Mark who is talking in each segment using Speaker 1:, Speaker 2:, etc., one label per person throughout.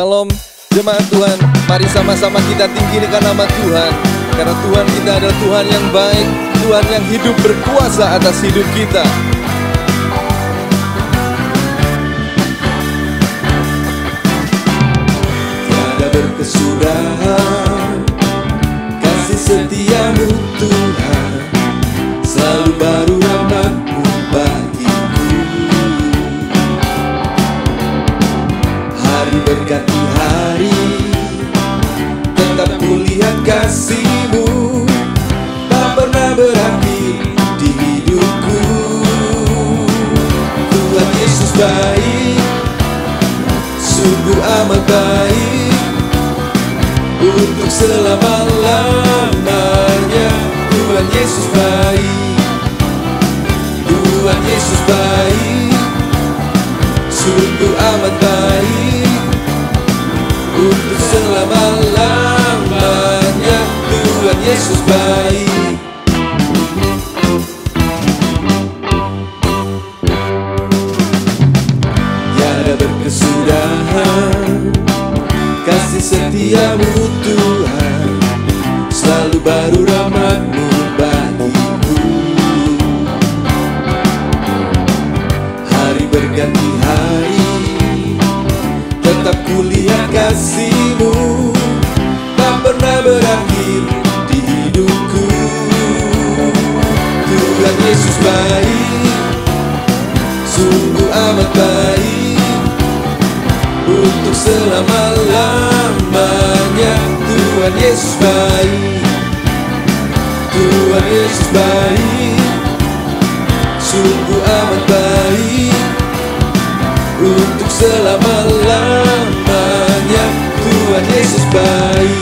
Speaker 1: Salam jemaat Tuhan, mari sama-sama kita tinggikan nama Tuhan. Karena Tuhan kita adalah Tuhan yang baik, Tuhan yang hidup berkuasa atas hidup kita. Tiada berkesudahan kasih setiamu Tuhan, selalu baru rahmat-Mu bagiku. Hari berganti hari, tetap kulihat kasih-Mu, tak pernah berakhir di hidupku. Tuhan Yesus baik, sungguh amat baik, untuk selama-lamanya. Tuhan Yesus baik, Tuhan Yesus baik, sungguh amat baik, untuk selama-lamanya. Tuhan Yesus baik. Tiada berkesudahan kasih setiamu Tuhan, selalu baru rahmat-Mu bagiku. Hari berganti hari, tetap kulihat kasih-Mu, tak pernah berakhir di hidupku. Tuhan Yesus baik, sungguh amat baik, untuk selama-lamanya. Tuhan Yesus baik, Tuhan Yesus baik, sungguh amat baik, untuk selama-lamanya. Tuhan Yesus baik.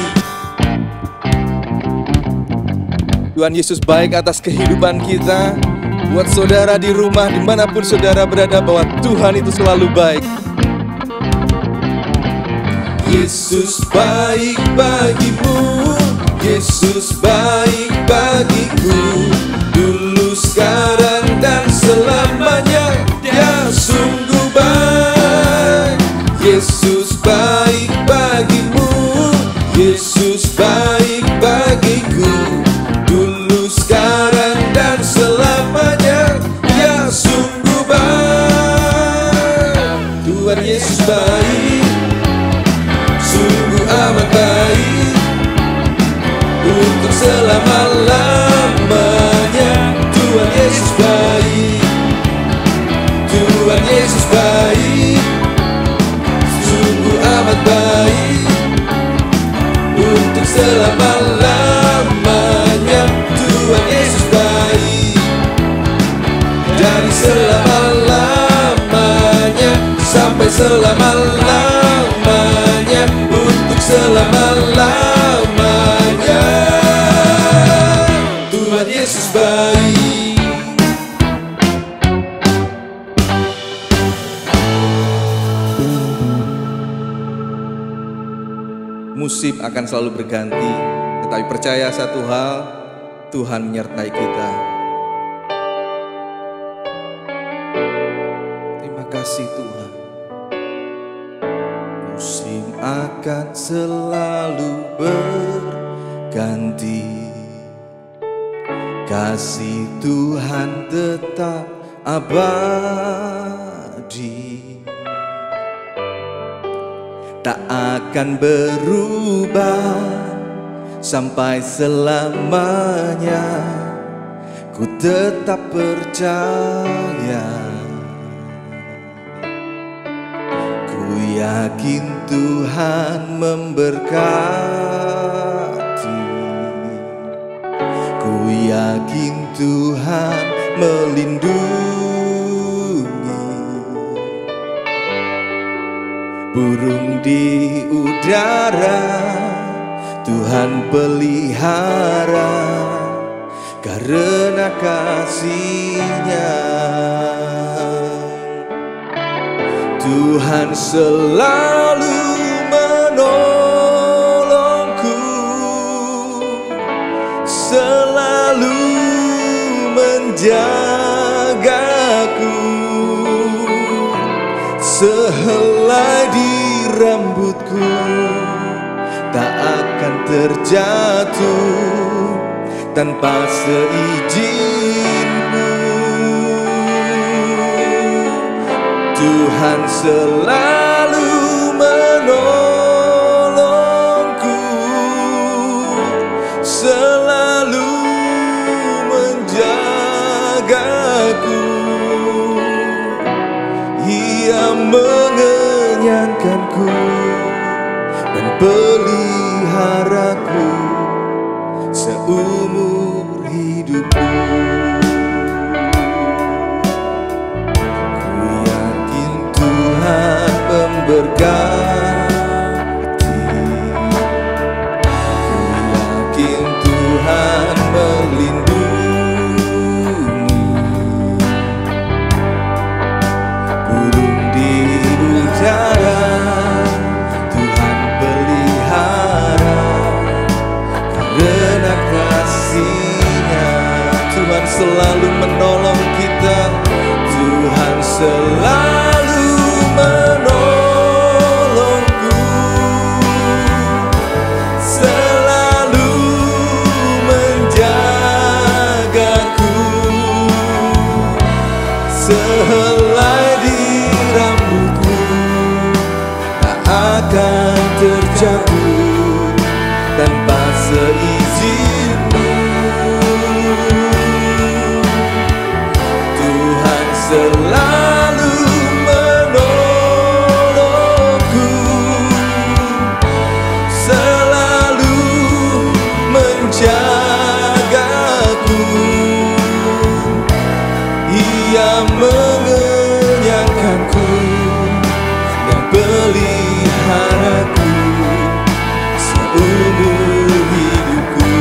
Speaker 1: Tuhan Yesus baik atas kehidupan kita. Buat saudara di rumah, dimanapun saudara berada, bahwa Tuhan itu selalu baik. Yesus baik bagimu, Yesus baik bagiku, dulu, sekarang, dan selamanya. Dia sungguh baik. Yesus baik bagimu, Yesus baik bagiku, dulu, sekarang, dan selamanya. Dia sungguh baik. Tuhan Yesus baik, sungguh amat baik, untuk selama-lamanya. Tuhan Yesus baik, Tuhan Yesus baik, sungguh amat baik, untuk selama-lamanya. Tuhan Yesus baik, dari selama-lamanya sampai selama-lamanya, untuk selama-lamanya. Tuhan Yesus baik. Musim akan selalu berganti, tetapi percaya satu hal, Tuhan menyertai kita. Terima kasih Tuhan. Musim akan selalu berganti, kasih Tuhan tetap abadi, tak akan berubah sampai selamanya. Ku tetap percaya, ku yakin Tuhan memberkati, ku yakin Tuhan melindungi. Burung di udara Tuhan pelihara, karena kasih-Nya. Tuhan selalu menolongku, selalu menjagaku. Sehelai di rambut rambutku tak akan terjatuh tanpa seizin-Mu. Tuhan selalu menolongku, selalu menjagaku. Ia mengenyangkanku dan peliharaku seumur hidupku. Ku yakin Tuhan memberkati, ku yakin Tuhan melindungi. Burung di udara Tuhan pelihara, karena kasih-Nya Tuhan selalu menolong kita. Tuhan selalu menolongku, selalu menjagaku. Sehelai di rambutku tak akan terjatuh tanpa seizin-Mu. Tuhan selalu menolongku, selalu menjagaku. Ia mengenyangkanku dan peliharaku seumur hidupku.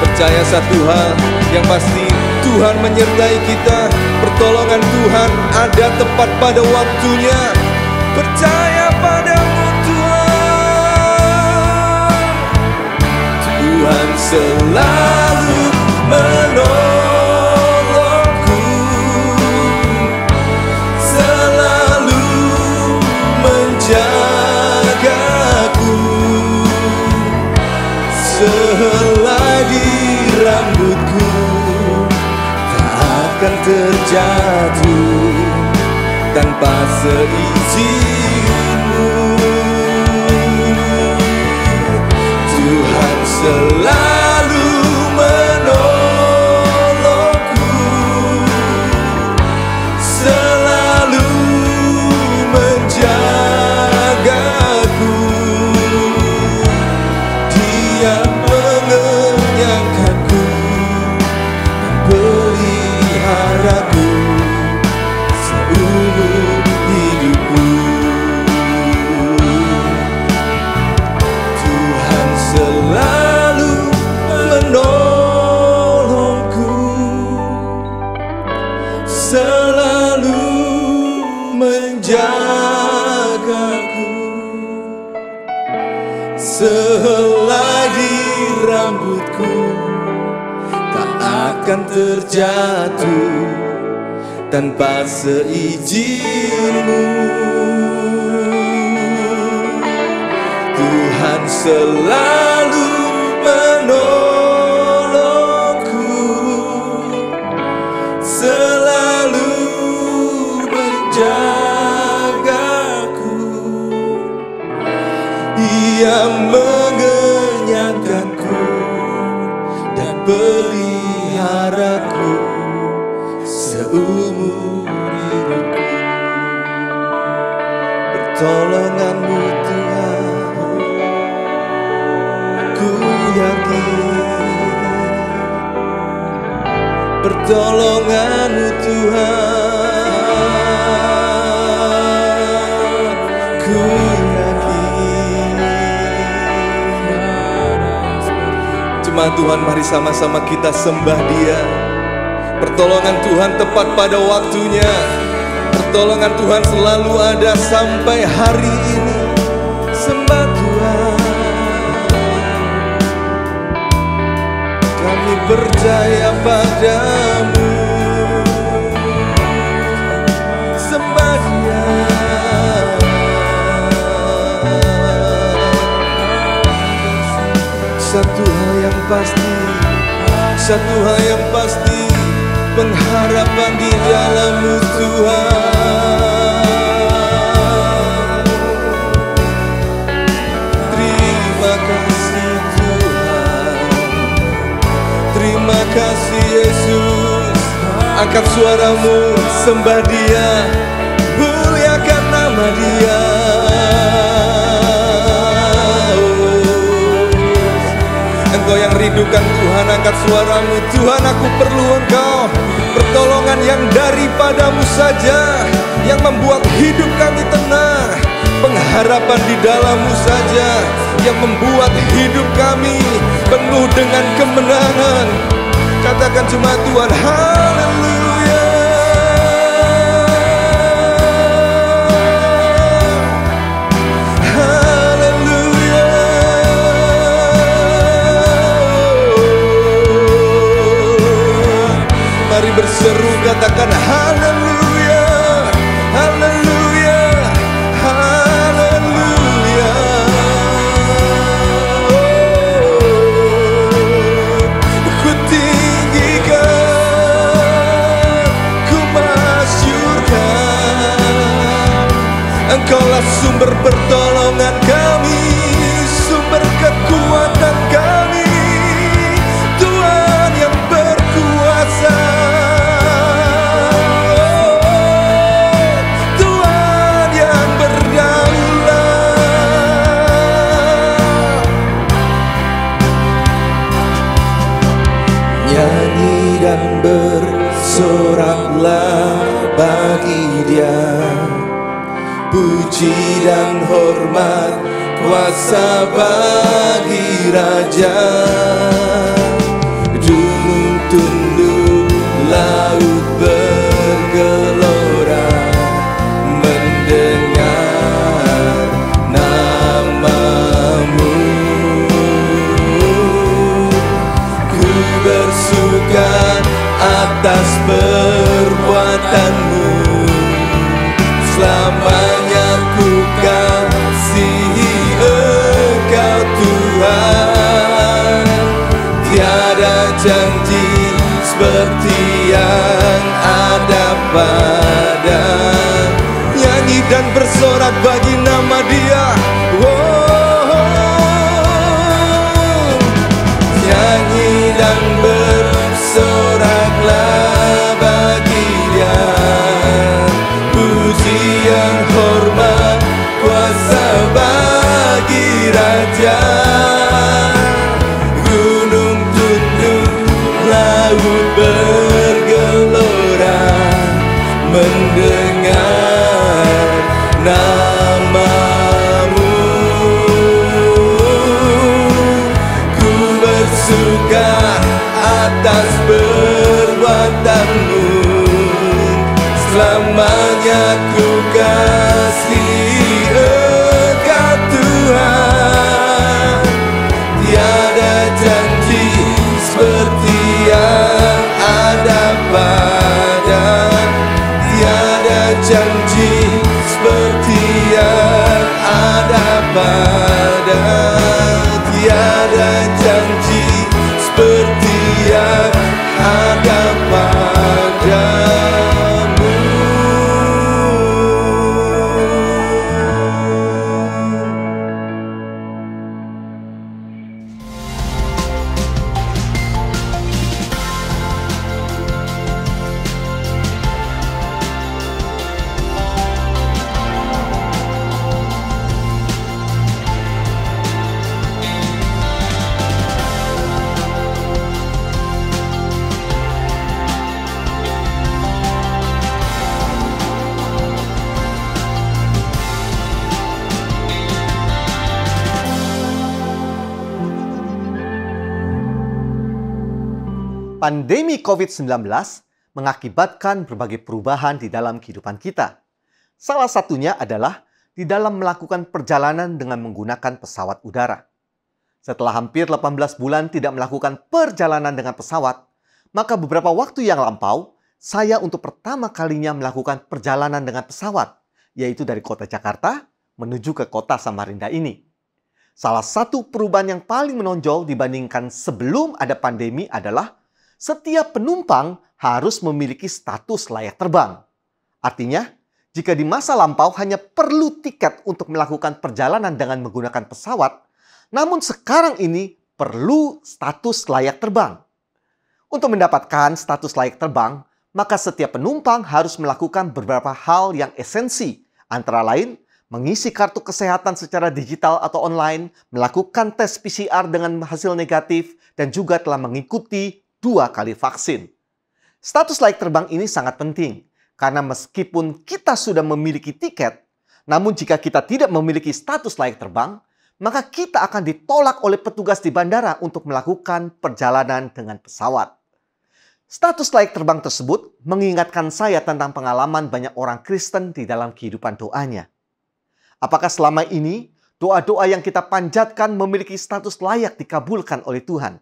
Speaker 1: Percaya satu hal yang pasti, Tuhan menyertai kita. Pertolongan Tuhan ada tepat pada waktunya. Percaya padamu Tuhan. Tuhan selalu menolongku, selalu menjagaku. Sehelai di rambutku tak akan terjatuh tanpa seizin-Mu. Tuhan selalu menolongku, selalu menjagaku. Dia mengenyangkanku dan peliharaku seumur hidupku. Tuhan selalu menolongku, selalu menjagaku. Sehelai di rambutku tak akan terjatuh tanpa seizin-Mu. Tuhan selalu menolongku, selalu menjagaku. Ia mengenyangkanku dan peliharaku seumur hidupku. Pertolongan-Mu Tuhan, ku yakin. Pertolongan-Mu Tuhan, ku yakin. Jemaat Tuhan, mari sama-sama kita sembah Dia. Pertolongan Tuhan tepat pada waktunya. Pertolongan Tuhan selalu ada sampai hari ini. Sembah Tuhan. Kami percaya padamu. Sembah Dia. Satu hal yang pasti, satu hal yang pasti, pengharapan di dalam-Mu Tuhan. Terima kasih Tuhan, terima kasih Yesus. Angkat suaramu, sembah Dia, muliakan nama Dia. Engkau yang rindukan Tuhan, angkat suaramu. Tuhan, aku perlu Engkau, pertolongan yang daripadamu saja, yang membuat hidup kami tenang. Pengharapan di dalam-Mu saja, yang membuat hidup kami penuh dengan kemenangan. Katakan cuma Tuhan, haleluya. Haleluya. Mari berseru, katakan haleluya. Haleluya. Haleluya. Ku tinggikan, ku masyurkan, Engkaulah sumber pertolongan kami, sumber kekuatan kami, Tuhan yang berkuasa. Tuhan yang berdaulat. Nyanyi dan bersoraklah bagi Dia, puji dan hormat, kuasa bagi Raja. Gunung tunduk, laut bergelora, mendengar nama-Mu. Ku bersuka atas perbuatan-Mu, selamanya ku kasihi Engkau Tuhan. Tiada janji seperti yang ada pada. Nyanyi dan bersorak bagi nama Dia. Nyanyi dan bersoraklah bagi Dia, pujian, hormat, kuasa bagi Raja. Gunung tunduk, laut bergelora, mendengar nama-Mu. Ku bersuka atas perbuatan-Mu, selamanya ku kasihi Engkau Tuhan. Tiada janji seperti yang ada pada. Tiada janji seperti yang ada pada. Tiada janji seperti yang ada padamu.
Speaker 2: Pandemi COVID-19 mengakibatkan berbagai perubahan di dalam kehidupan kita. Salah satunya adalah di dalam melakukan perjalanan dengan menggunakan pesawat udara. Setelah hampir 18 bulan tidak melakukan perjalanan dengan pesawat, maka beberapa waktu yang lampau, saya untuk pertama kalinya melakukan perjalanan dengan pesawat, yaitu dari kota Jakarta menuju ke kota Samarinda ini. Salah satu perubahan yang paling menonjol dibandingkan sebelum ada pandemi adalah setiap penumpang harus memiliki status layak terbang. Artinya, jika di masa lampau hanya perlu tiket untuk melakukan perjalanan dengan menggunakan pesawat, namun sekarang ini perlu status layak terbang. Untuk mendapatkan status layak terbang, maka setiap penumpang harus melakukan beberapa hal yang esensi, antara lain mengisi kartu kesehatan secara digital atau online, melakukan tes PCR dengan hasil negatif, dan juga telah mengikuti 2 kali vaksin. Status layak terbang ini sangat penting, karena meskipun kita sudah memiliki tiket, namun jika kita tidak memiliki status layak terbang, maka kita akan ditolak oleh petugas di bandara untuk melakukan perjalanan dengan pesawat. Status layak terbang tersebut mengingatkan saya tentang pengalaman banyak orang Kristen di dalam kehidupan doanya. Apakah selama ini doa-doa yang kita panjatkan memiliki status layak dikabulkan oleh Tuhan?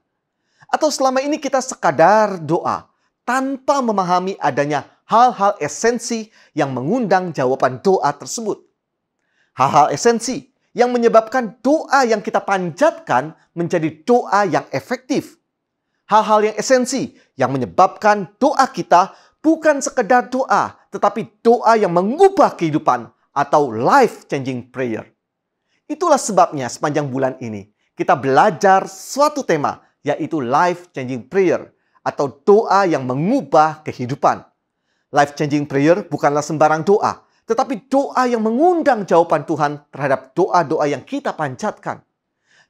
Speaker 2: Atau selama ini kita sekadar doa tanpa memahami adanya hal-hal esensi yang mengundang jawaban doa tersebut? Hal-hal esensi yang menyebabkan doa yang kita panjatkan menjadi doa yang efektif. Hal-hal yang esensi yang menyebabkan doa kita bukan sekedar doa, tetapi doa yang mengubah kehidupan atau life-changing prayer. Itulah sebabnya sepanjang bulan ini kita belajar suatu tema, yaitu life-changing prayer atau doa yang mengubah kehidupan. Life-changing prayer bukanlah sembarang doa, tetapi doa yang mengundang jawaban Tuhan terhadap doa-doa yang kita panjatkan.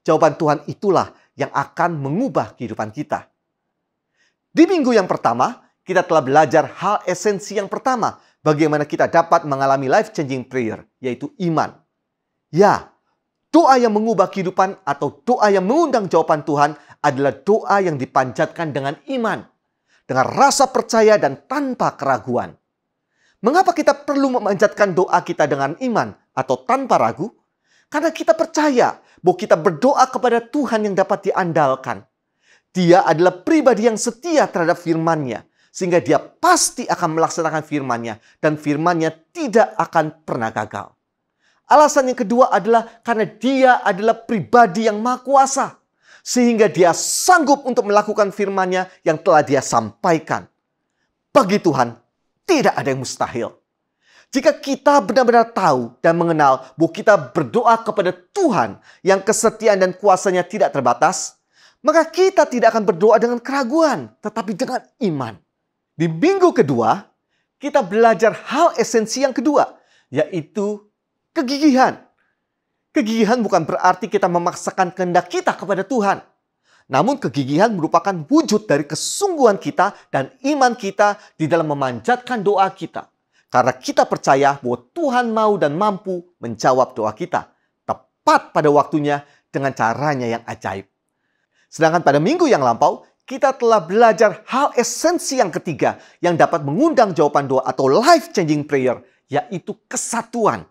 Speaker 2: Jawaban Tuhan itulah yang akan mengubah kehidupan kita. Di minggu yang pertama, kita telah belajar hal esensi yang pertama, bagaimana kita dapat mengalami life-changing prayer, yaitu iman. Ya, doa yang mengubah kehidupan atau doa yang mengundang jawaban Tuhan adalah doa yang dipanjatkan dengan iman, dengan rasa percaya dan tanpa keraguan. Mengapa kita perlu memanjatkan doa kita dengan iman atau tanpa ragu? Karena kita percaya bahwa kita berdoa kepada Tuhan yang dapat diandalkan. Dia adalah pribadi yang setia terhadap firman-Nya, sehingga dia pasti akan melaksanakan firman-Nya, dan firman-Nya tidak akan pernah gagal. Alasan yang kedua adalah karena dia adalah pribadi yang maha kuasa, sehingga dia sanggup untuk melakukan firman-Nya yang telah dia sampaikan. Bagi Tuhan, tidak ada yang mustahil. Jika kita benar-benar tahu dan mengenal bahwa kita berdoa kepada Tuhan yang kesetiaan dan kuasanya tidak terbatas, maka kita tidak akan berdoa dengan keraguan, tetapi dengan iman. Di minggu kedua, kita belajar hal esensi yang kedua, yaitu kegigihan. Kegigihan bukan berarti kita memaksakan kehendak kita kepada Tuhan. Namun kegigihan merupakan wujud dari kesungguhan kita dan iman kita di dalam memanjatkan doa kita. Karena kita percaya bahwa Tuhan mau dan mampu menjawab doa kita tepat pada waktunya dengan caranya yang ajaib. Sedangkan pada minggu yang lampau, kita telah belajar hal esensi yang ketiga yang dapat mengundang jawaban doa atau life-changing prayer, yaitu kesatuan.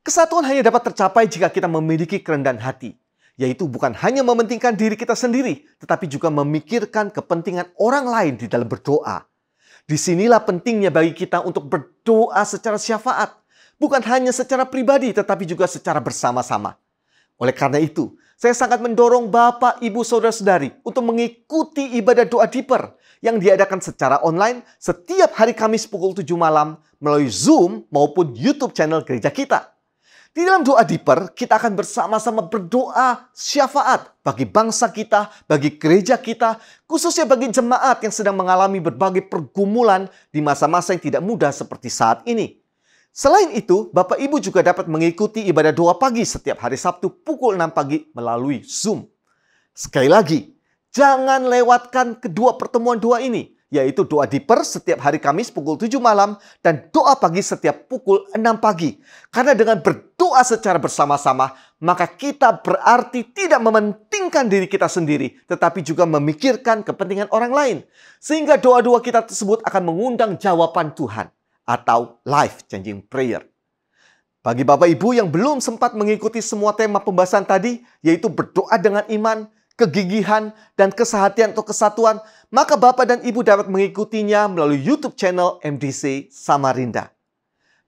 Speaker 2: Kesatuan hanya dapat tercapai jika kita memiliki kerendahan hati, yaitu bukan hanya mementingkan diri kita sendiri, tetapi juga memikirkan kepentingan orang lain di dalam berdoa. Disinilah pentingnya bagi kita untuk berdoa secara syafaat, bukan hanya secara pribadi, tetapi juga secara bersama-sama. Oleh karena itu, saya sangat mendorong Bapak, Ibu, Saudara-saudari untuk mengikuti ibadah doa Deeper yang diadakan secara online setiap hari Kamis pukul 7 malam melalui Zoom maupun YouTube channel gereja kita. Di dalam doa Deeper, kita akan bersama-sama berdoa syafaat bagi bangsa kita, bagi gereja kita, khususnya bagi jemaat yang sedang mengalami berbagai pergumulan di masa-masa yang tidak mudah seperti saat ini. Selain itu, Bapak Ibu juga dapat mengikuti ibadah doa pagi setiap hari Sabtu pukul 6 pagi melalui Zoom. Sekali lagi, jangan lewatkan kedua pertemuan doa ini, yaitu doa Deeper setiap hari Kamis pukul 7 malam dan doa pagi setiap pukul 6 pagi. Karena dengan berdoa secara bersama-sama, maka kita berarti tidak mementingkan diri kita sendiri, tetapi juga memikirkan kepentingan orang lain. Sehingga doa-doa kita tersebut akan mengundang jawaban Tuhan atau life-changing prayer. Bagi Bapak Ibu yang belum sempat mengikuti semua tema pembahasan tadi, yaitu berdoa dengan iman, kegigihan, dan kesehatan atau kesatuan, maka Bapak dan Ibu dapat mengikutinya melalui YouTube channel MDC Samarinda.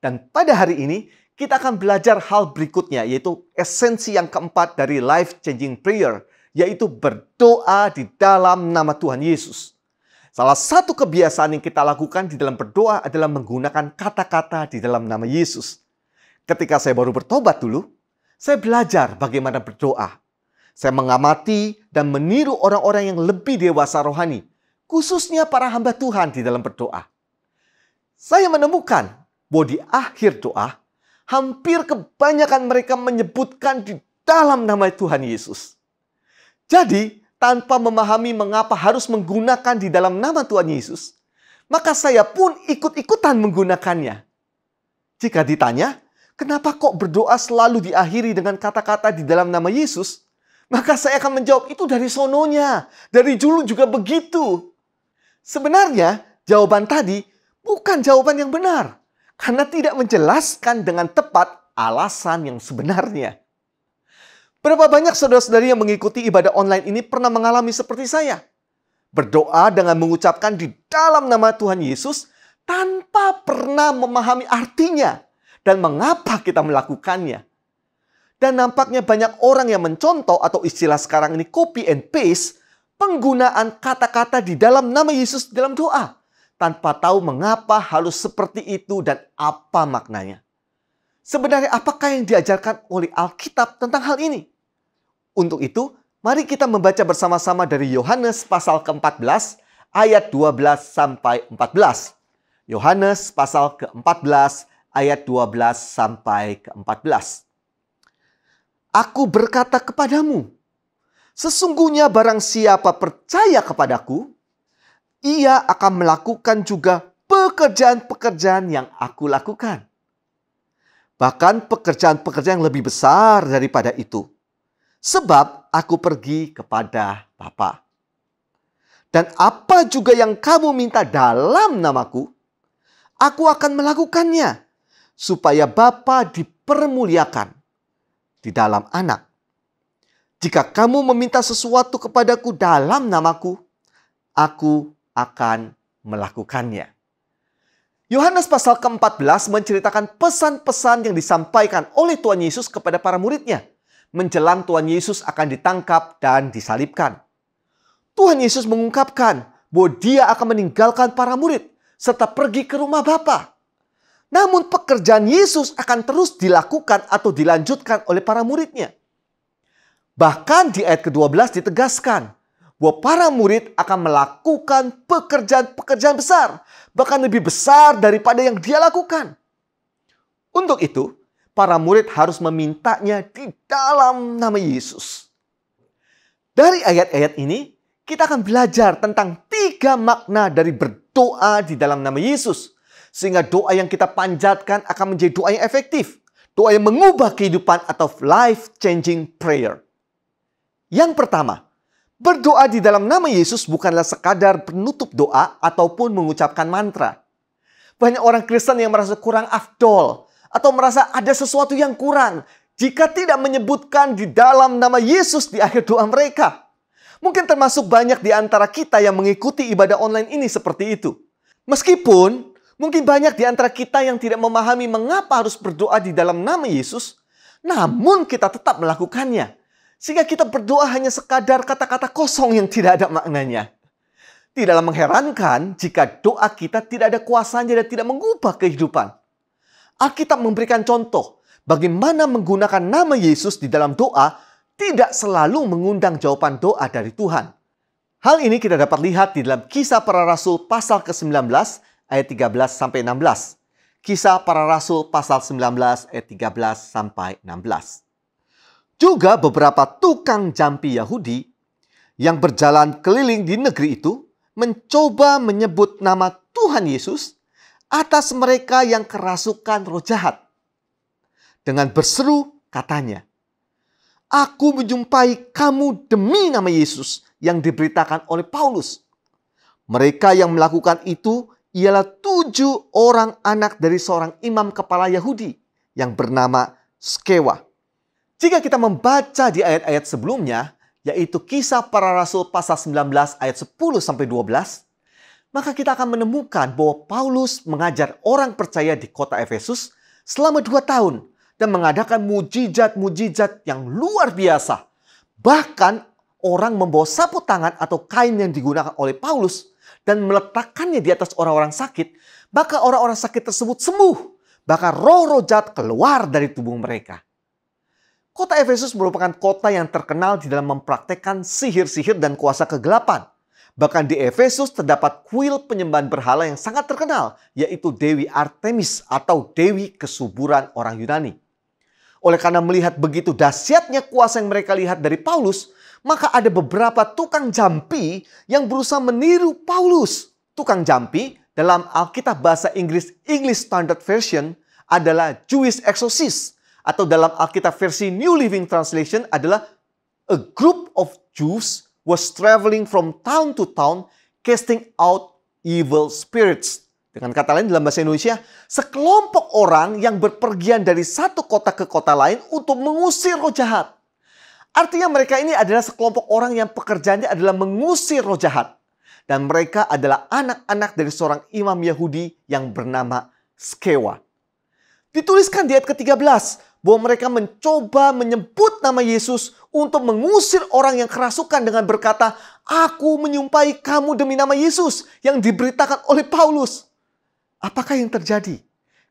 Speaker 2: Dan pada hari ini, kita akan belajar hal berikutnya, yaitu esensi yang keempat dari life-changing prayer, yaitu berdoa di dalam nama Tuhan Yesus. Salah satu kebiasaan yang kita lakukan di dalam berdoa adalah menggunakan kata-kata di dalam nama Yesus. Ketika saya baru bertobat dulu, saya belajar bagaimana berdoa. Saya mengamati dan meniru orang-orang yang lebih dewasa rohani, khususnya para hamba Tuhan di dalam berdoa. Saya menemukan bahwa di akhir doa, hampir kebanyakan mereka menyebutkan di dalam nama Tuhan Yesus. Jadi, tanpa memahami mengapa harus menggunakan di dalam nama Tuhan Yesus, maka saya pun ikut-ikutan menggunakannya. Jika ditanya, kenapa kok berdoa selalu diakhiri dengan kata-kata di dalam nama Yesus? Maka saya akan menjawab, itu dari sononya. Dari dulu juga begitu. Sebenarnya, jawaban tadi bukan jawaban yang benar. Karena tidak menjelaskan dengan tepat alasan yang sebenarnya. Berapa banyak saudara-saudari yang mengikuti ibadah online ini pernah mengalami seperti saya? Berdoa dengan mengucapkan di dalam nama Tuhan Yesus tanpa pernah memahami artinya dan mengapa kita melakukannya. Dan nampaknya banyak orang yang mencontoh atau istilah sekarang ini copy and paste penggunaan kata-kata di dalam nama Yesus dalam doa tanpa tahu mengapa harus seperti itu dan apa maknanya. Sebenarnya apakah yang diajarkan oleh Alkitab tentang hal ini? Untuk itu, mari kita membaca bersama-sama dari Yohanes pasal ke-14 ayat 12 sampai 14. Yohanes pasal ke-14 ayat 12 sampai ke-14. Aku berkata kepadamu, sesungguhnya barang siapa percaya kepadaku, ia akan melakukan juga pekerjaan-pekerjaan yang aku lakukan. Bahkan pekerjaan-pekerjaan yang lebih besar daripada itu. Sebab aku pergi kepada Bapa. Dan apa juga yang kamu minta dalam namaku, aku akan melakukannya, supaya Bapa dipermuliakan di dalam Anak. Jika kamu meminta sesuatu kepadaku dalam namaku, aku akan melakukannya. Yohanes pasal ke-14 menceritakan pesan-pesan yang disampaikan oleh Tuhan Yesus kepada para muridnya menjelang Tuhan Yesus akan ditangkap dan disalibkan. Tuhan Yesus mengungkapkan bahwa dia akan meninggalkan para murid serta pergi ke rumah Bapa. Namun pekerjaan Yesus akan terus dilakukan atau dilanjutkan oleh para muridnya. Bahkan di ayat ke-12 ditegaskan bahwa para murid akan melakukan pekerjaan-pekerjaan besar, bahkan lebih besar daripada yang dia lakukan. Untuk itu, para murid harus memintanya di dalam nama Yesus. Dari ayat-ayat ini, kita akan belajar tentang 3 makna dari berdoa di dalam nama Yesus. Sehingga doa yang kita panjatkan akan menjadi doa yang efektif. Doa yang mengubah kehidupan atau life-changing prayer. Yang pertama, berdoa di dalam nama Yesus bukanlah sekadar penutup doa ataupun mengucapkan mantra. Banyak orang Kristen yang merasa kurang afdol atau merasa ada sesuatu yang kurang jika tidak menyebutkan di dalam nama Yesus di akhir doa mereka. Mungkin termasuk banyak di antara kita yang mengikuti ibadah online ini seperti itu. Meskipun mungkin banyak di antara kita yang tidak memahami mengapa harus berdoa di dalam nama Yesus, namun kita tetap melakukannya. Sehingga kita berdoa hanya sekadar kata-kata kosong yang tidak ada maknanya. Tidaklah mengherankan jika doa kita tidak ada kuasanya dan tidak mengubah kehidupan. Alkitab memberikan contoh bagaimana menggunakan nama Yesus di dalam doa tidak selalu mengundang jawaban doa dari Tuhan. Hal ini kita dapat lihat di dalam Kisah Para Rasul pasal ke-19 ayat 13 sampai 16. Kisah Para Rasul pasal 19 ayat 13 sampai 16. Juga beberapa tukang jampi Yahudi yang berjalan keliling di negeri itu mencoba menyebut nama Tuhan Yesus atas mereka yang kerasukan roh jahat. Dengan berseru katanya, "Aku menjumpai kamu demi nama Yesus yang diberitakan oleh Paulus." Mereka yang melakukan itu ialah 7 orang anak dari seorang imam kepala Yahudi yang bernama Skewa. Jika kita membaca di ayat-ayat sebelumnya, yaitu Kisah Para Rasul pasal 19 ayat 10-12, maka kita akan menemukan bahwa Paulus mengajar orang percaya di kota Efesus selama 2 tahun dan mengadakan mujizat-mujizat yang luar biasa. Bahkan orang membawa sapu tangan atau kain yang digunakan oleh Paulus dan meletakkannya di atas orang-orang sakit, maka orang-orang sakit tersebut sembuh. Bahkan roh-roh jahat keluar dari tubuh mereka. Kota Efesus merupakan kota yang terkenal di dalam mempraktekkan sihir-sihir dan kuasa kegelapan. Bahkan di Efesus terdapat kuil penyembahan berhala yang sangat terkenal, yaitu Dewi Artemis atau Dewi kesuburan orang Yunani. Oleh karena melihat begitu dahsyatnya kuasa yang mereka lihat dari Paulus, maka ada beberapa tukang jampi yang berusaha meniru Paulus. Tukang jampi dalam Alkitab bahasa Inggris English Standard Version adalah Jewish exorcist, atau dalam Alkitab versi New Living Translation adalah a group of Jews was traveling from town to town casting out evil spirits. Dengan kata lain dalam bahasa Indonesia, sekelompok orang yang berpergian dari satu kota ke kota lain untuk mengusir roh jahat. Artinya mereka ini adalah sekelompok orang yang pekerjaannya adalah mengusir roh jahat. Dan mereka adalah anak-anak dari seorang imam Yahudi yang bernama Skewa. Dituliskan di ayat ke-13 bahwa mereka mencoba menyebut nama Yesus untuk mengusir orang yang kerasukan dengan berkata, "Aku menyumpahi kamu demi nama Yesus yang diberitakan oleh Paulus." Apakah yang terjadi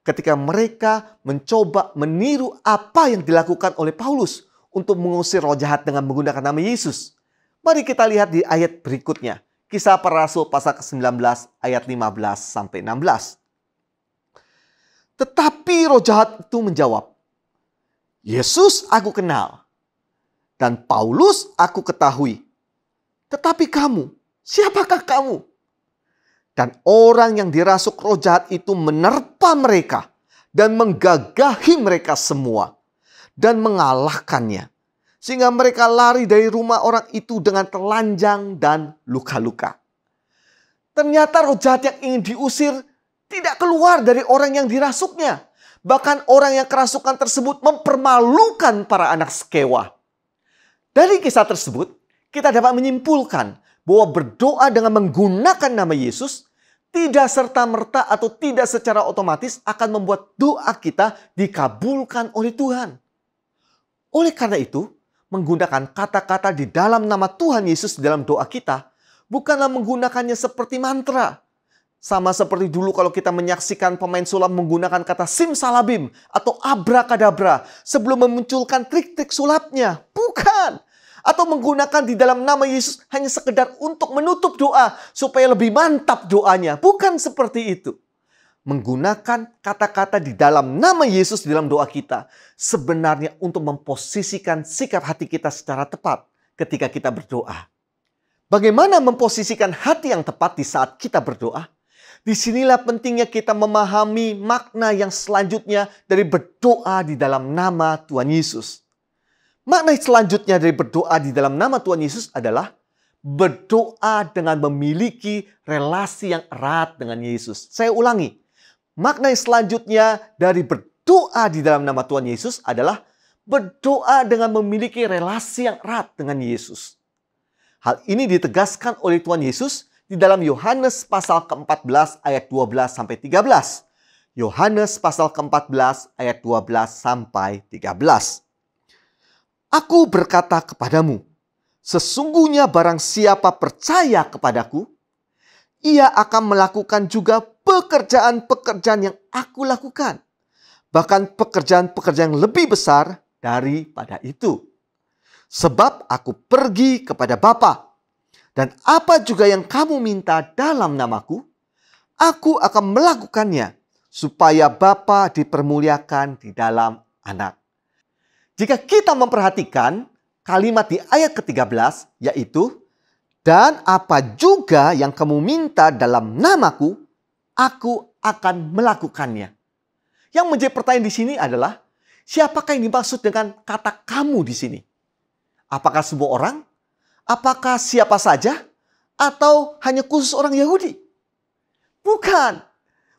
Speaker 2: ketika mereka mencoba meniru apa yang dilakukan oleh Paulus untuk mengusir roh jahat dengan menggunakan nama Yesus? Mari kita lihat di ayat berikutnya. Kisah Para Rasul pasal ke-19 ayat 15 sampai 16. Tetapi roh jahat itu menjawab, "Yesus aku kenal, dan Paulus aku ketahui. Tetapi kamu, siapakah kamu?" Dan orang yang dirasuk roh jahat itu menerpa mereka dan menggagahi mereka semua dan mengalahkannya. Sehingga mereka lari dari rumah orang itu dengan telanjang dan luka-luka. Ternyata roh jahat yang ingin diusir tidak keluar dari orang yang dirasuknya. Bahkan orang yang kerasukan tersebut mempermalukan para anak Skewa. Dari kisah tersebut, kita dapat menyimpulkan bahwa berdoa dengan menggunakan nama Yesus tidak serta-merta atau tidak secara otomatis akan membuat doa kita dikabulkan oleh Tuhan. Oleh karena itu, menggunakan kata-kata di dalam nama Tuhan Yesus dalam doa kita bukanlah menggunakannya seperti mantra. Sama seperti dulu kalau kita menyaksikan pemain sulap menggunakan kata simsalabim atau abrakadabra sebelum memunculkan trik-trik sulapnya. Bukan. Atau menggunakan di dalam nama Yesus hanya sekedar untuk menutup doa supaya lebih mantap doanya. Bukan seperti itu. Menggunakan kata-kata di dalam nama Yesus di dalam doa kita sebenarnya untuk memposisikan sikap hati kita secara tepat ketika kita berdoa. Bagaimana memposisikan hati yang tepat di saat kita berdoa? Disinilah pentingnya kita memahami makna yang selanjutnya dari berdoa di dalam nama Tuhan Yesus. Makna selanjutnya dari berdoa di dalam nama Tuhan Yesus adalah berdoa dengan memiliki relasi yang erat dengan Yesus. Saya ulangi. Makna selanjutnya dari berdoa di dalam nama Tuhan Yesus adalah berdoa dengan memiliki relasi yang erat dengan Yesus. Hal ini ditegaskan oleh Tuhan Yesus di dalam Yohanes pasal ke-14 ayat 12 sampai 13. Yohanes pasal ke-14 ayat 12 sampai 13. Aku berkata kepadamu, sesungguhnya barang siapa percaya kepadaku, ia akan melakukan juga pekerjaan-pekerjaan yang aku lakukan. Bahkan pekerjaan-pekerjaan yang lebih besar daripada itu. Sebab aku pergi kepada Bapa. Dan apa juga yang kamu minta dalam namaku, aku akan melakukannya. Supaya Bapa dipermuliakan di dalam Anak. Jika kita memperhatikan kalimat di ayat ke-13, yaitu, dan apa juga yang kamu minta dalam namaku, aku akan melakukannya. Yang menjadi pertanyaan di sini adalah, siapakah yang dimaksud dengan kata kamu di sini? Apakah semua orang? Apakah siapa saja? Atau hanya khusus orang Yahudi? Bukan.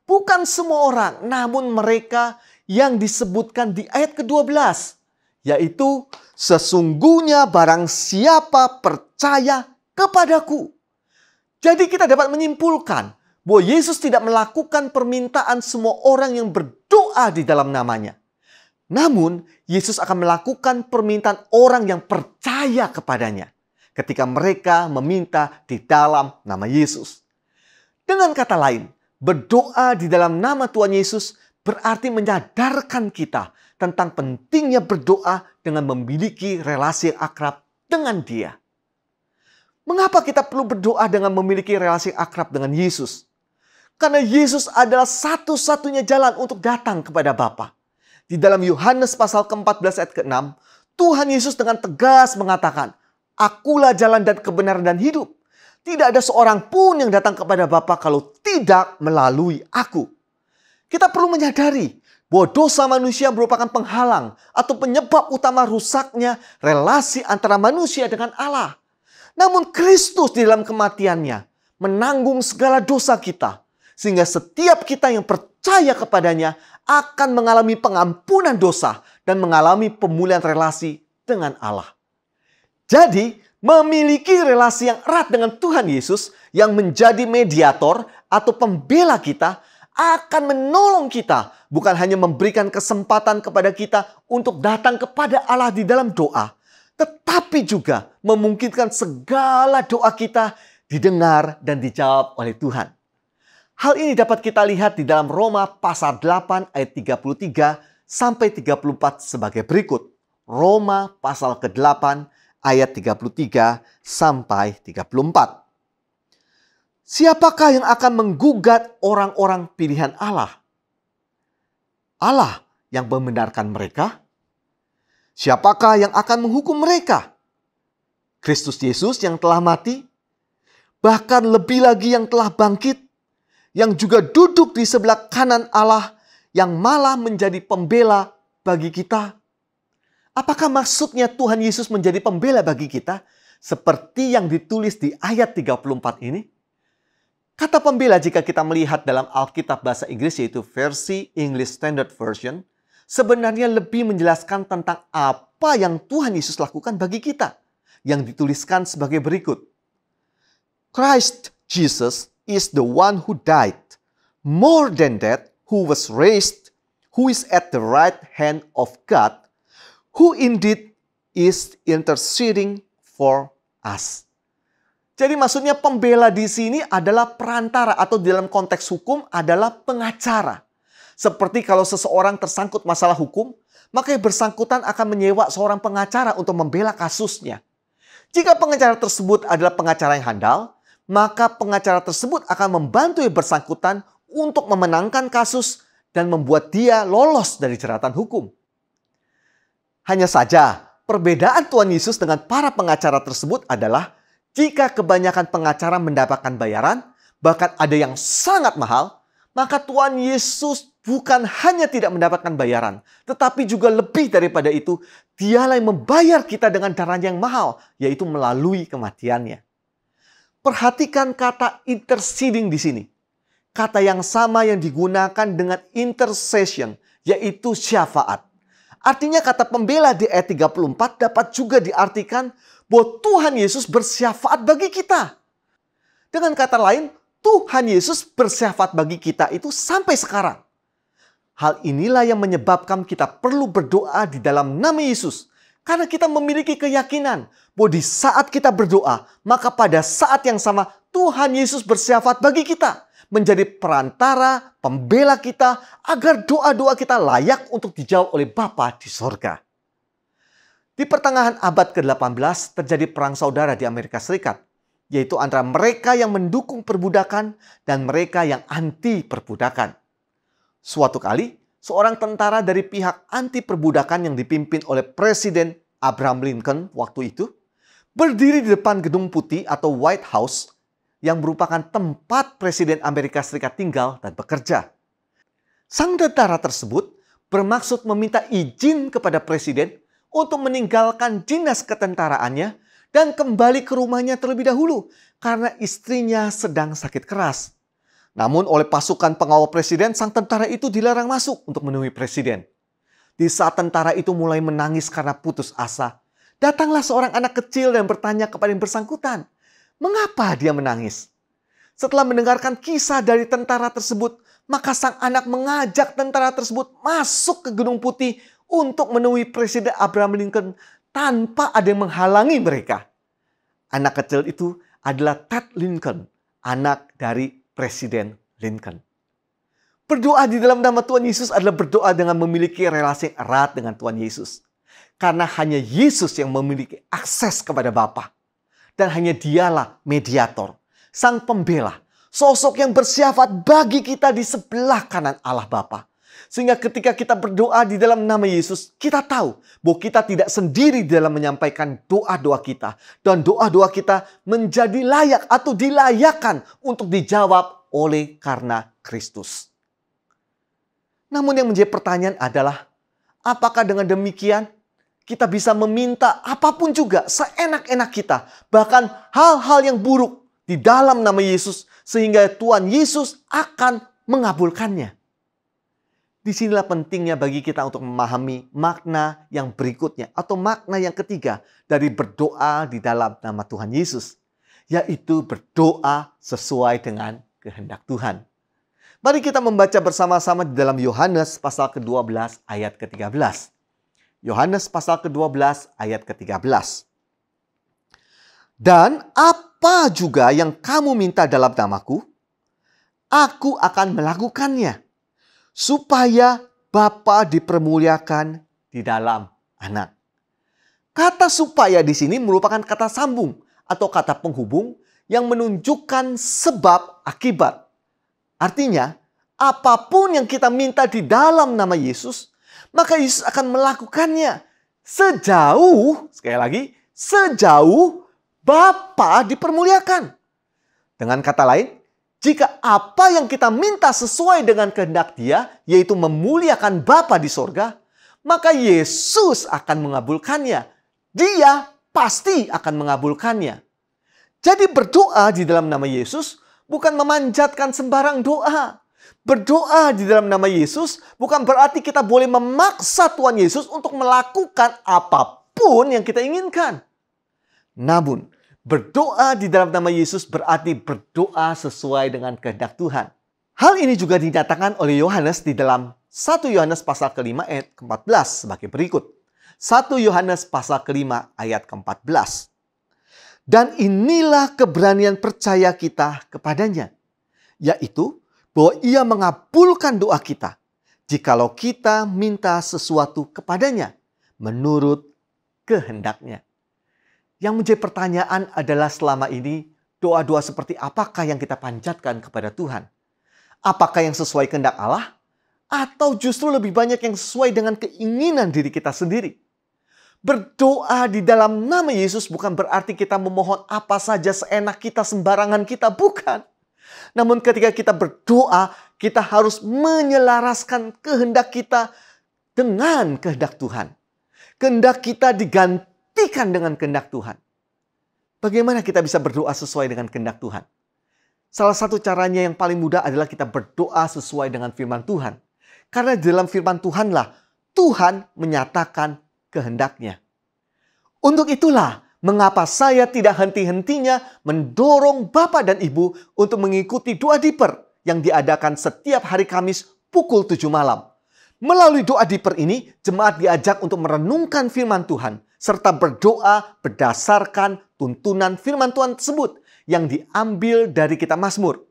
Speaker 2: Bukan semua orang, namun mereka yang disebutkan di ayat ke-12. Yaitu, sesungguhnya barang siapa percaya kepadaku. Jadi kita dapat menyimpulkan bahwa Yesus tidak melakukan permintaan semua orang yang berdoa di dalam namanya. Namun, Yesus akan melakukan permintaan orang yang percaya kepadanya ketika mereka meminta di dalam nama Yesus. Dengan kata lain, berdoa di dalam nama Tuhan Yesus berarti menyadarkan kita tentang pentingnya berdoa dengan memiliki relasi yang akrab dengan Dia. Mengapa kita perlu berdoa dengan memiliki relasi akrab dengan Yesus? Karena Yesus adalah satu-satunya jalan untuk datang kepada Bapa. Di dalam Yohanes pasal ke-14 ayat ke-6, Tuhan Yesus dengan tegas mengatakan, "Akulah jalan dan kebenaran dan hidup. Tidak ada seorang pun yang datang kepada Bapa kalau tidak melalui aku." Kita perlu menyadari bahwa dosa manusia merupakan penghalang atau penyebab utama rusaknya relasi antara manusia dengan Allah. Namun Kristus di dalam kematiannya menanggung segala dosa kita, sehingga setiap kita yang percaya kepadanya akan mengalami pengampunan dosa dan mengalami pemulihan relasi dengan Allah. Jadi, memiliki relasi yang erat dengan Tuhan Yesus yang menjadi mediator atau pembela kita akan menolong kita, bukan hanya memberikan kesempatan kepada kita untuk datang kepada Allah di dalam doa, tetapi juga memungkinkan segala doa kita didengar dan dijawab oleh Tuhan. Hal ini dapat kita lihat di dalam Roma pasal 8 ayat 33 sampai 34 sebagai berikut. Roma pasal ke-8 ayat 33 sampai 34. Siapakah yang akan menggugat orang-orang pilihan Allah? Allah yang membenarkan mereka? Siapakah yang akan menghukum mereka? Kristus Yesus yang telah mati, bahkan lebih lagi yang telah bangkit, yang juga duduk di sebelah kanan Allah, yang malah menjadi pembela bagi kita. Apakah maksudnya Tuhan Yesus menjadi pembela bagi kita? Seperti yang ditulis di ayat 34 ini. Kata pembela jika kita melihat dalam Alkitab bahasa Inggris yaitu versi English Standard Version, sebenarnya lebih menjelaskan tentang apa yang Tuhan Yesus lakukan bagi kita. Yang dituliskan sebagai berikut. Christ Jesus is the one who died. More than that, who was raised, who is at the right hand of God, who indeed is interceding for us. Jadi maksudnya pembela di sini adalah perantara atau dalam konteks hukum adalah pengacara. Seperti kalau seseorang tersangkut masalah hukum, maka yang bersangkutan akan menyewa seorang pengacara untuk membela kasusnya. Jika pengacara tersebut adalah pengacara yang handal, maka pengacara tersebut akan membantu yang bersangkutan untuk memenangkan kasus dan membuat dia lolos dari jeratan hukum. Hanya saja, perbedaan Tuhan Yesus dengan para pengacara tersebut adalah jika kebanyakan pengacara mendapatkan bayaran, bahkan ada yang sangat mahal, maka Tuhan Yesus bukan hanya tidak mendapatkan bayaran, tetapi juga lebih daripada itu, Dialah yang membayar kita dengan darahnya yang mahal, yaitu melalui kematiannya. Perhatikan kata interceding di sini. Kata yang sama yang digunakan dengan intercession, yaitu syafaat. Artinya kata pembela di ayat 34 dapat juga diartikan bahwa Tuhan Yesus bersyafaat bagi kita. Dengan kata lain, Tuhan Yesus bersyafaat bagi kita itu sampai sekarang. Hal inilah yang menyebabkan kita perlu berdoa di dalam nama Yesus. Karena kita memiliki keyakinan bahwa di saat kita berdoa, maka pada saat yang sama Tuhan Yesus bersyafaat bagi kita. Menjadi perantara, pembela kita agar doa-doa kita layak untuk dijawab oleh Bapa di sorga. Di pertengahan abad ke-18 terjadi perang saudara di Amerika Serikat. Yaitu antara mereka yang mendukung perbudakan dan mereka yang anti perbudakan. Suatu kali, seorang tentara dari pihak anti perbudakan yang dipimpin oleh Presiden Abraham Lincoln waktu itu, berdiri di depan Gedung Putih atau White House yang merupakan tempat Presiden Amerika Serikat tinggal dan bekerja. Sang tentara tersebut bermaksud meminta izin kepada Presiden untuk meninggalkan dinas ketentaraannya dan kembali ke rumahnya terlebih dahulu karena istrinya sedang sakit keras. Namun oleh pasukan pengawal presiden, sang tentara itu dilarang masuk untuk menemui presiden. Di saat tentara itu mulai menangis karena putus asa, datanglah seorang anak kecil dan bertanya kepada yang bersangkutan, mengapa dia menangis? Setelah mendengarkan kisah dari tentara tersebut, maka sang anak mengajak tentara tersebut masuk ke Gedung Putih untuk menemui Presiden Abraham Lincoln tanpa ada yang menghalangi mereka. Anak kecil itu adalah Ted Lincoln, anak dari Presiden Lincoln. Berdoa di dalam nama Tuhan Yesus adalah berdoa dengan memiliki relasi yang erat dengan Tuhan Yesus. Karena hanya Yesus yang memiliki akses kepada Bapa. Dan hanya Dialah mediator, sang pembela, sosok yang bersyafaat bagi kita di sebelah kanan Allah Bapa. Sehingga ketika kita berdoa di dalam nama Yesus, kita tahu bahwa kita tidak sendiri dalam menyampaikan doa-doa kita. Dan doa-doa kita menjadi layak atau dilayakkan untuk dijawab oleh karena Kristus. Namun yang menjadi pertanyaan adalah, apakah dengan demikian kita bisa meminta apapun juga seenak-enak kita, bahkan hal-hal yang buruk di dalam nama Yesus, sehingga Tuhan Yesus akan mengabulkannya? Disinilah pentingnya bagi kita untuk memahami makna yang berikutnya atau makna yang ketiga dari berdoa di dalam nama Tuhan Yesus, yaitu berdoa sesuai dengan kehendak Tuhan. Mari kita membaca bersama-sama di dalam Yohanes pasal ke-12 ayat ke-13. Yohanes pasal ke-12 ayat ke-13. Dan apa juga yang kamu minta dalam namaku, aku akan melakukannya, supaya Bapa dipermuliakan di dalam Anak. Kata supaya di sini merupakan kata sambung atau kata penghubung yang menunjukkan sebab akibat. Artinya, apapun yang kita minta di dalam nama Yesus, maka Yesus akan melakukannya sejauh, sekali lagi, sejauh Bapa dipermuliakan. Dengan kata lain, jika apa yang kita minta sesuai dengan kehendak Dia, yaitu memuliakan Bapa di sorga, maka Yesus akan mengabulkannya. Dia pasti akan mengabulkannya. Jadi berdoa di dalam nama Yesus bukan memanjatkan sembarang doa. Berdoa di dalam nama Yesus bukan berarti kita boleh memaksa Tuhan Yesus untuk melakukan apapun yang kita inginkan. Namun, berdoa di dalam nama Yesus berarti berdoa sesuai dengan kehendak Tuhan. Hal ini juga dinyatakan oleh Yohanes di dalam 1 Yohanes pasal ke-5 ayat ke-14 sebagai berikut. 1 Yohanes pasal ke-5 ayat ke-14. Dan inilah keberanian percaya kita kepadanya, yaitu bahwa Ia mengabulkan doa kita jikalau kita minta sesuatu kepadanya menurut kehendaknya. Yang menjadi pertanyaan adalah selama ini doa-doa seperti apakah yang kita panjatkan kepada Tuhan? Apakah yang sesuai kehendak Allah? Atau justru lebih banyak yang sesuai dengan keinginan diri kita sendiri? Berdoa di dalam nama Yesus bukan berarti kita memohon apa saja seenak kita, sembarangan kita. Bukan. Namun ketika kita berdoa, kita harus menyelaraskan kehendak kita dengan kehendak Tuhan. Kehendak kita digantikan dengan kehendak Tuhan. Bagaimana kita bisa berdoa sesuai dengan kehendak Tuhan? Salah satu caranya yang paling mudah adalah kita berdoa sesuai dengan firman Tuhan. Karena di dalam firman Tuhanlah Tuhan menyatakan kehendaknya. Untuk itulah mengapa saya tidak henti-hentinya mendorong Bapak dan Ibu untuk mengikuti doa diper yang diadakan setiap hari Kamis pukul 7 malam. Melalui doa diper ini, jemaat diajak untuk merenungkan firman Tuhan serta berdoa berdasarkan tuntunan firman Tuhan tersebut yang diambil dari kitab Mazmur.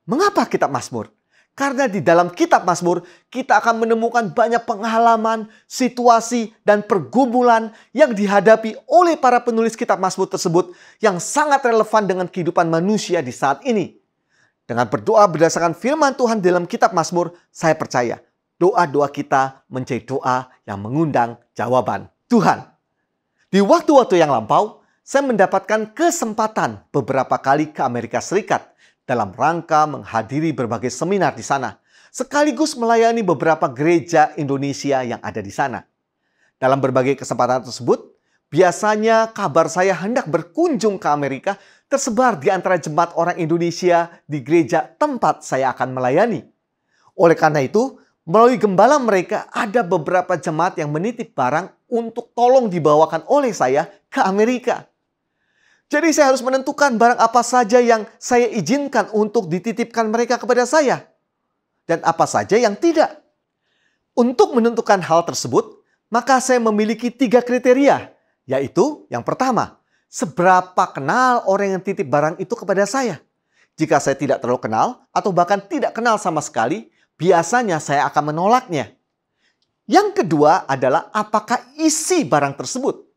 Speaker 2: Mengapa kitab Mazmur? Karena di dalam kitab Mazmur kita akan menemukan banyak pengalaman, situasi, dan pergumulan yang dihadapi oleh para penulis kitab Mazmur tersebut yang sangat relevan dengan kehidupan manusia di saat ini. Dengan berdoa berdasarkan firman Tuhan dalam kitab Mazmur, saya percaya doa-doa kita menjadi doa yang mengundang jawaban Tuhan. Di waktu-waktu yang lampau, saya mendapatkan kesempatan beberapa kali ke Amerika Serikat dalam rangka menghadiri berbagai seminar di sana, sekaligus melayani beberapa gereja Indonesia yang ada di sana. Dalam berbagai kesempatan tersebut, biasanya kabar saya hendak berkunjung ke Amerika tersebar di antara jemaat orang Indonesia di gereja tempat saya akan melayani. Oleh karena itu, melalui gembala mereka ada beberapa jemaat yang menitip barang untuk tolong dibawakan oleh saya ke Amerika. Jadi saya harus menentukan barang apa saja yang saya izinkan untuk dititipkan mereka kepada saya. Dan apa saja yang tidak. Untuk menentukan hal tersebut, maka saya memiliki 3 kriteria. Yaitu yang pertama, seberapa kenal orang yang titip barang itu kepada saya. Jika saya tidak terlalu kenal atau bahkan tidak kenal sama sekali, biasanya saya akan menolaknya. Yang kedua adalah apakah isi barang tersebut.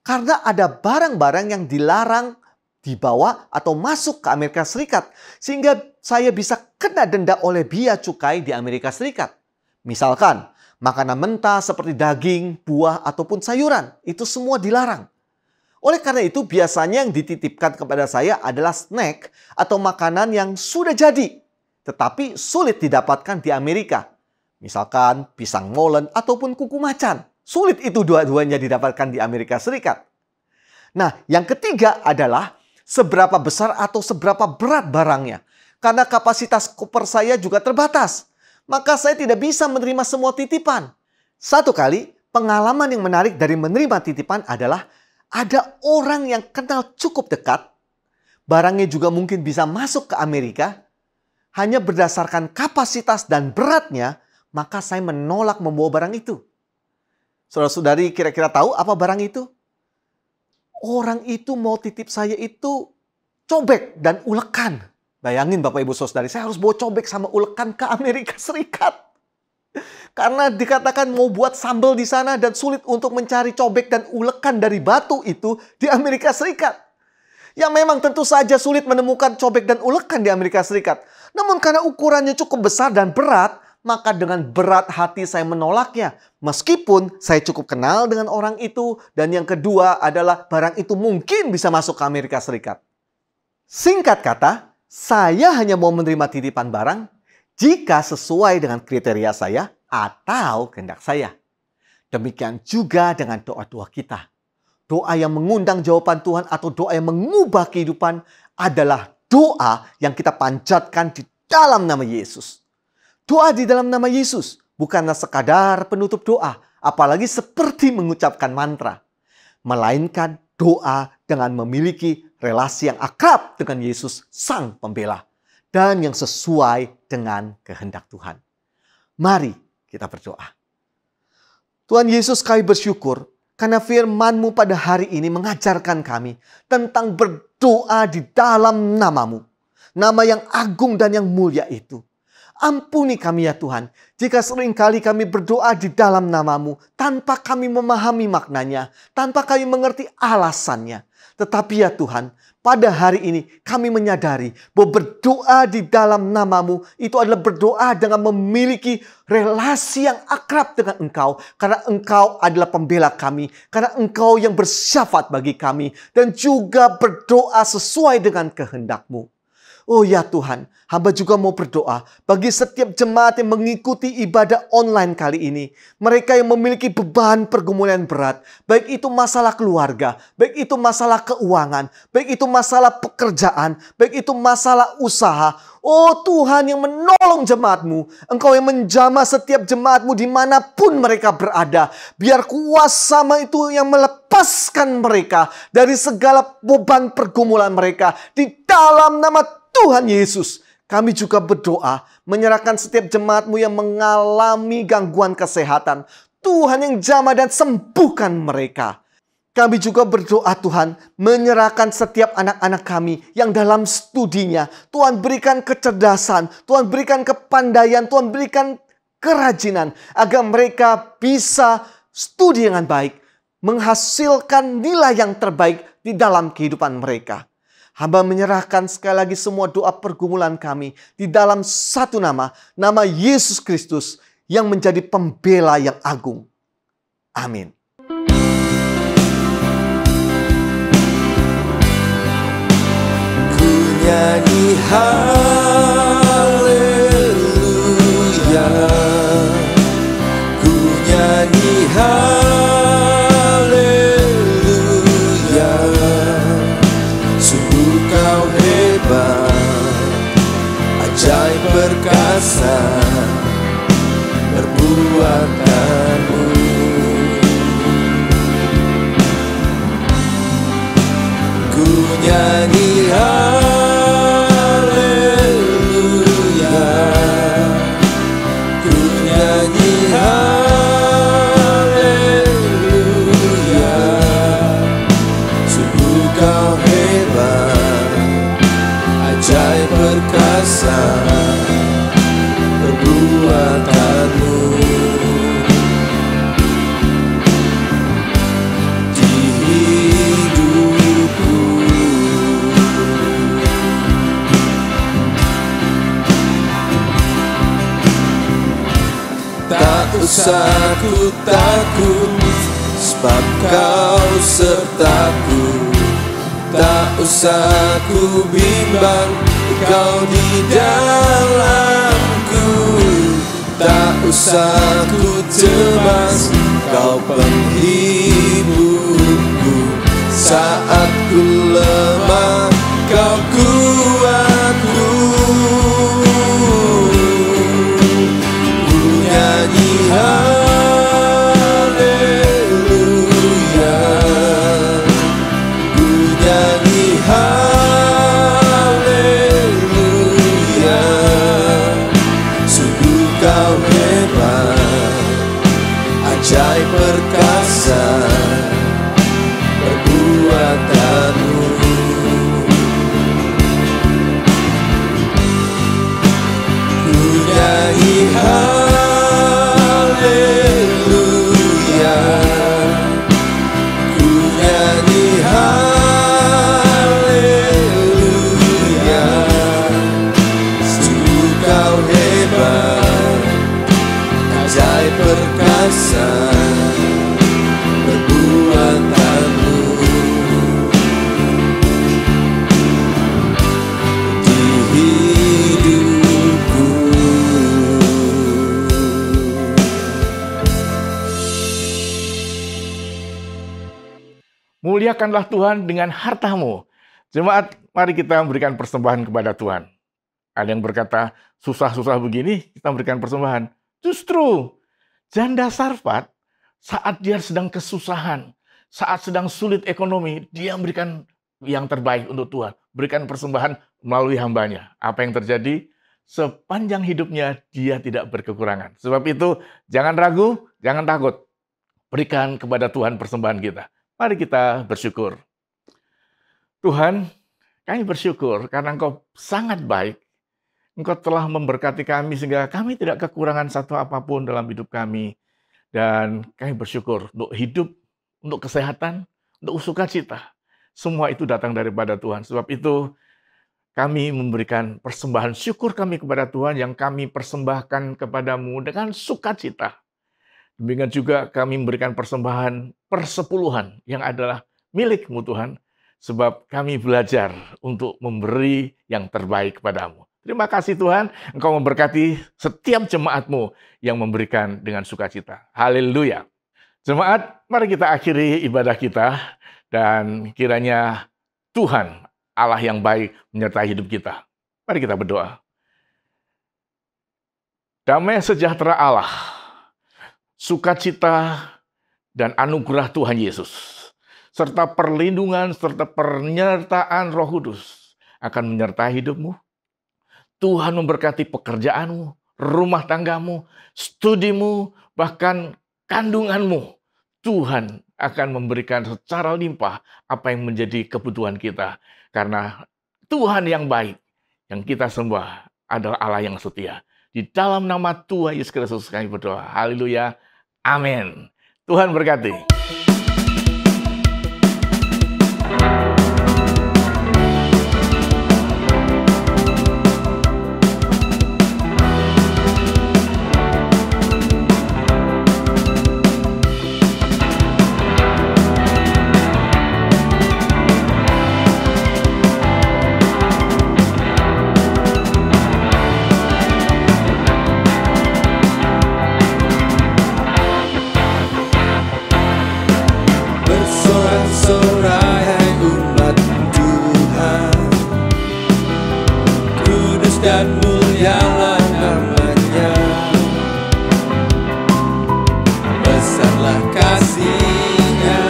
Speaker 2: Karena ada barang-barang yang dilarang dibawa atau masuk ke Amerika Serikat. Sehingga saya bisa kena denda oleh bea cukai di Amerika Serikat. Misalkan, makanan mentah seperti daging, buah, ataupun sayuran. Itu semua dilarang. Oleh karena itu, biasanya yang dititipkan kepada saya adalah snack atau makanan yang sudah jadi. Tetapi sulit didapatkan di Amerika. Misalkan pisang molen ataupun kuku macan. Sulit itu dua-duanya didapatkan di Amerika Serikat. Nah, yang ketiga adalah seberapa besar atau seberapa berat barangnya. Karena kapasitas koper saya juga terbatas. Maka saya tidak bisa menerima semua titipan. Satu kali, pengalaman yang menarik dari menerima titipan adalah ada orang yang kenal cukup dekat. Barangnya juga mungkin bisa masuk ke Amerika. Hanya berdasarkan kapasitas dan beratnya, maka saya menolak membawa barang itu. Saudara-saudari kira-kira tahu apa barang itu? Orang itu mau titip saya itu cobek dan ulekan. Bayangin Bapak Ibu Saudari, saya harus bawa cobek sama ulekan ke Amerika Serikat. Karena dikatakan mau buat sambal di sana dan sulit untuk mencari cobek dan ulekan dari batu itu di Amerika Serikat. Ya memang tentu saja sulit menemukan cobek dan ulekan di Amerika Serikat. Namun karena ukurannya cukup besar dan berat, maka dengan berat hati saya menolaknya. Meskipun saya cukup kenal dengan orang itu. Dan yang kedua adalah barang itu mungkin bisa masuk ke Amerika Serikat. Singkat kata, saya hanya mau menerima titipan barang jika sesuai dengan kriteria saya atau kehendak saya. Demikian juga dengan doa-doa kita. Doa yang mengundang jawaban Tuhan atau doa yang mengubah kehidupan adalah doa yang kita panjatkan di dalam nama Yesus. Doa di dalam nama Yesus bukanlah sekadar penutup doa, apalagi seperti mengucapkan mantra. Melainkan doa dengan memiliki relasi yang akrab dengan Yesus Sang Pembela. Dan yang sesuai dengan kehendak Tuhan. Mari kita berdoa. Tuhan Yesus, kami bersyukur karena firman-Mu pada hari ini mengajarkan kami tentang berdoa di dalam nama-Mu. Nama yang agung dan yang mulia itu. Ampuni kami ya Tuhan, jika seringkali kami berdoa di dalam nama-Mu tanpa kami memahami maknanya, tanpa kami mengerti alasannya. Tetapi ya Tuhan, pada hari ini kami menyadari bahwa berdoa di dalam nama-Mu itu adalah berdoa dengan memiliki relasi yang akrab dengan Engkau. Karena Engkau adalah pembela kami, karena Engkau yang bersyafaat bagi kami, dan juga berdoa sesuai dengan kehendak-Mu. Oh ya Tuhan, hamba juga mau berdoa bagi setiap jemaat yang mengikuti ibadah online kali ini. Mereka yang memiliki beban pergumulan berat. Baik itu masalah keluarga, baik itu masalah keuangan, baik itu masalah pekerjaan, baik itu masalah usaha. Oh Tuhan yang menolong jemaat-Mu. Engkau yang menjamah setiap jemaat-Mu dimanapun mereka berada. Biar kuasa-Mu itu yang melepaskan mereka dari segala beban pergumulan mereka. Di dalam nama Tuhan Yesus, kami juga berdoa menyerahkan setiap jemaat-Mu yang mengalami gangguan kesehatan. Tuhan yang jamah dan sembuhkan mereka. Kami juga berdoa Tuhan menyerahkan setiap anak-anak kami yang dalam studinya. Tuhan berikan kecerdasan, Tuhan berikan kepandaian, Tuhan berikan kerajinan. Agar mereka bisa studi dengan baik. Menghasilkan nilai yang terbaik di dalam kehidupan mereka. Hamba menyerahkan sekali lagi semua doa pergumulan kami di dalam satu nama, nama Yesus Kristus yang menjadi pembela yang agung. Amin.
Speaker 1: Ku nyanyi haleluya, ku nyanyi haleluya. Sungguh Kau hebat, ajaib perkasa perbuatanmu. Ku nyanyi haleluya, ku nyanyi haleluya. Sungguh kau hebat, ajaib perkasa perbuatanmu. Tak usah ku takut, sebab kau sertaku. Tak usah ku bimbang, kau di dalamku. Tak usah ku cemas, kau penghiburku. Saat ku lemah, kau kuatku. Nyanyi haleluya, ku nyanyi haleluya. Sungguh kau hebat, ajaib perkasa perbuatanmu. Ku nyanyi haleluya, ku nyanyi haleluya. Sungguh kau hebat, ajaib perkasa perbuatanmu. Di hidupku.
Speaker 3: Muliakanlah Tuhan dengan hartamu. Jemaat, mari kita memberikan persembahan kepada Tuhan. Ada yang berkata, susah-susah begini, kita memberikan persembahan. Justru, janda Sarfat, saat dia sedang kesusahan, saat sedang sulit ekonomi, dia memberikan yang terbaik untuk Tuhan. Berikan persembahan melalui hambanya. Apa yang terjadi? Sepanjang hidupnya, dia tidak berkekurangan. Sebab itu, jangan ragu, jangan takut. Berikan kepada Tuhan persembahan kita. Mari kita bersyukur. Tuhan, kami bersyukur karena Engkau sangat baik. Engkau telah memberkati kami sehingga kami tidak kekurangan satu apapun dalam hidup kami. Dan kami bersyukur untuk hidup, untuk kesehatan, untuk sukacita. Semua itu datang daripada Tuhan. Sebab itu kami memberikan persembahan syukur kami kepada Tuhan yang kami persembahkan kepadamu dengan sukacita. Demikian juga kami memberikan persembahan persepuluhan yang adalah milik-Mu Tuhan. Sebab kami belajar untuk memberi yang terbaik kepadamu. Terima kasih Tuhan, Engkau memberkati setiap jemaat-Mu yang memberikan dengan sukacita. Haleluya. Jemaat, mari kita akhiri ibadah kita. Dan kiranya Tuhan, Allah yang baik, menyertai hidup kita. Mari kita berdoa. Damai sejahtera Allah, sukacita dan anugerah Tuhan Yesus, serta perlindungan serta penyertaan Roh Kudus akan menyertai hidupmu. Tuhan memberkati pekerjaanmu, rumah tanggamu, studimu, bahkan kandunganmu. Tuhan akan memberikan secara limpah apa yang menjadi kebutuhan kita. Karena Tuhan yang baik, yang kita sembah adalah Allah yang setia. Di dalam nama Tuhan Yesus Kristus kami berdoa. Haleluya. Amin. Tuhan berkati.
Speaker 1: Sorai umat Tuhan, kudus dan mulialah namanya. Besarlah kasih-Nya,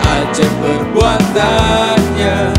Speaker 1: ajaib perbuatan-Nya,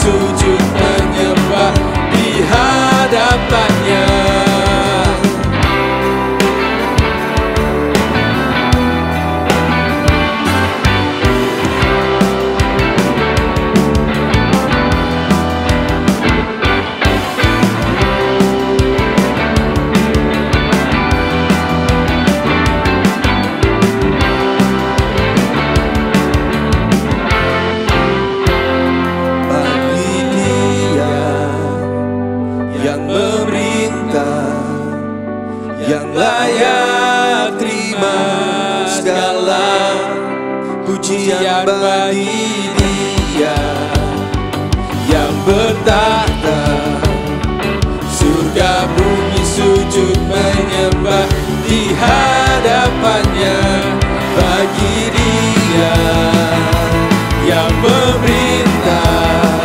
Speaker 1: sujud menyembah di hadapannya. Yang layak terima segala pujian bagi Dia yang bertahta, surga bumi sujud menyembah di hadapannya. Bagi Dia yang memerintah,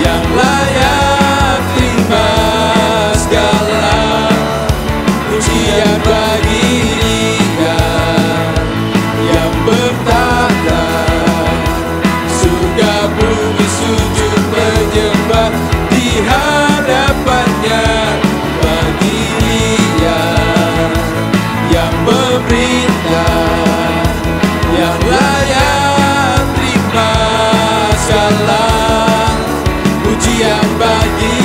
Speaker 1: yang layak terima segala pujian bagi Dia yang bertahta, surga bumi sujud menyembah di hadapannya. Bagi Dia yang memerintah, yang layak terima segala pujian bagi